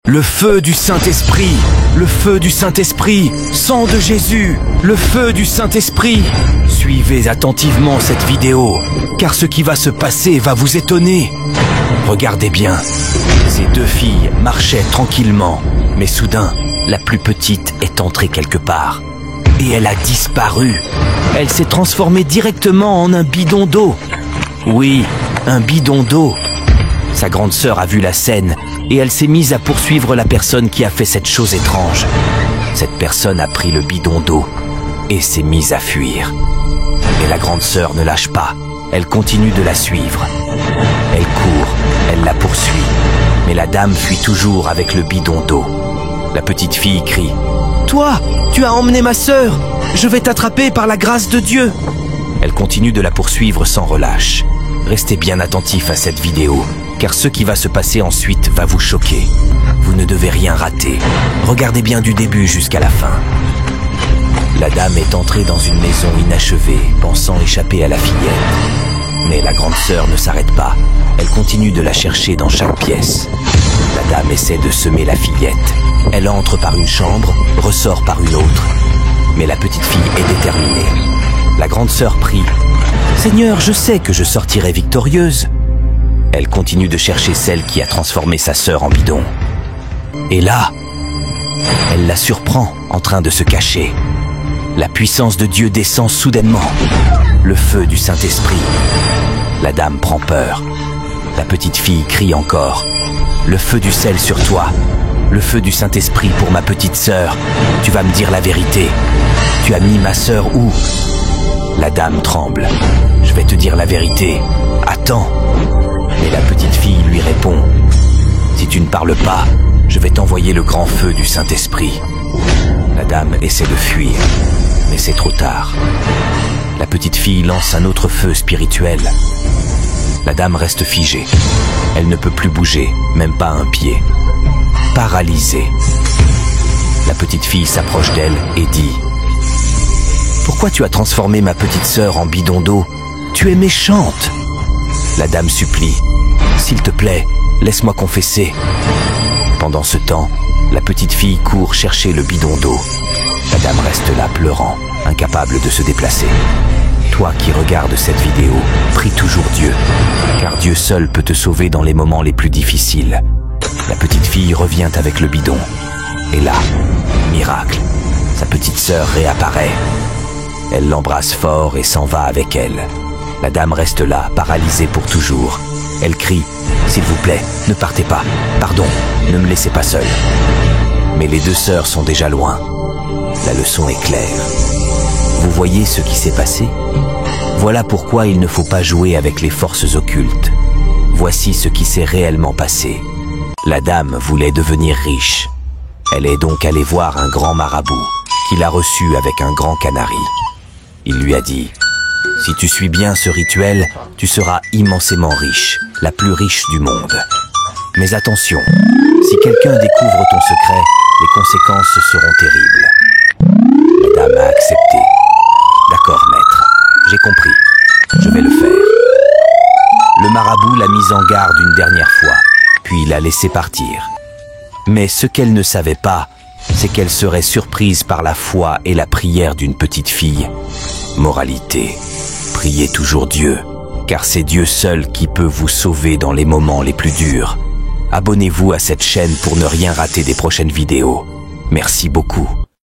Le feu du Saint-Esprit, le feu du Saint-Esprit, sang de Jésus, le feu du Saint-Esprit. Suivez attentivement cette vidéo, car ce qui va se passer va vous étonner. Regardez bien, ces deux filles marchaient tranquillement, mais soudain, la plus petite est entrée quelque part. Et elle a disparu. Elle s'est transformée directement en un bidon d'eau. Oui, un bidon d'eau. Sa grande sœur a vu la scène et elle s'est mise à poursuivre la personne qui a fait cette chose étrange. Cette personne a pris le bidon d'eau et s'est mise à fuir. Mais la grande sœur ne lâche pas. Elle continue de la suivre. Elle court, elle la poursuit. Mais la dame fuit toujours avec le bidon d'eau. La petite fille crie « Toi, tu as emmené ma sœur! Je vais t'attraper par la grâce de Dieu !» Elle continue de la poursuivre sans relâche. Restez bien attentifs à cette vidéo, car ce qui va se passer ensuite va vous choquer. Vous ne devez rien rater. Regardez bien du début jusqu'à la fin. La dame est entrée dans une maison inachevée, pensant échapper à la fillette. Mais la grande sœur ne s'arrête pas. Elle continue de la chercher dans chaque pièce. La dame essaie de semer la fillette. Elle entre par une chambre, ressort par une autre. Mais la petite fille est déterminée. La grande sœur prie « Seigneur, je sais que je sortirai victorieuse. » Elle continue de chercher celle qui a transformé sa sœur en bidon. Et là, elle la surprend en train de se cacher. La puissance de Dieu descend soudainement. Le feu du Saint-Esprit. La dame prend peur. La petite fille crie encore. Le feu du sel sur toi. Le feu du Saint-Esprit pour ma petite sœur. Tu vas me dire la vérité. Tu as mis ma sœur où? La dame tremble. Je vais te dire la vérité. Attends. Mais la petite fille lui répond. Si tu ne parles pas, je vais t'envoyer le grand feu du Saint-Esprit. La dame essaie de fuir, mais c'est trop tard. La petite fille lance un autre feu spirituel. La dame reste figée. Elle ne peut plus bouger, même pas un pied. Paralysée. La petite fille s'approche d'elle et dit « Pourquoi tu as transformé ma petite sœur en bidon d'eau? Tu es méchante !» La dame supplie « S'il te plaît, laisse-moi confesser. » Pendant ce temps, la petite fille court chercher le bidon d'eau. La dame reste là pleurant, incapable de se déplacer. Toi qui regardes cette vidéo, prie toujours Dieu, car Dieu seul peut te sauver dans les moments les plus difficiles. La petite fille revient avec le bidon. Et là, miracle, sa petite sœur réapparaît. Elle l'embrasse fort et s'en va avec elle. La dame reste là, paralysée pour toujours. Elle crie « S'il vous plaît, ne partez pas. Pardon, ne me laissez pas seule. » Mais les deux sœurs sont déjà loin. La leçon est claire. Vous voyez ce qui s'est passé? Voilà pourquoi il ne faut pas jouer avec les forces occultes. Voici ce qui s'est réellement passé. La dame voulait devenir riche. Elle est donc allée voir un grand marabout qui l'a reçu avec un grand canari. Il lui a dit « Si tu suis bien ce rituel, tu seras immensément riche, la plus riche du monde. Mais attention, si quelqu'un découvre ton secret, les conséquences seront terribles. » La dame a accepté. « D'accord, maître, j'ai compris. Je vais le faire. » Le marabout l'a mise en garde une dernière fois, puis l'a laissée partir. Mais ce qu'elle ne savait pas, c'est qu'elle serait surprise par la foi et la prière d'une petite fille. Moralité, priez toujours Dieu, car c'est Dieu seul qui peut vous sauver dans les moments les plus durs. Abonnez-vous à cette chaîne pour ne rien rater des prochaines vidéos. Merci beaucoup.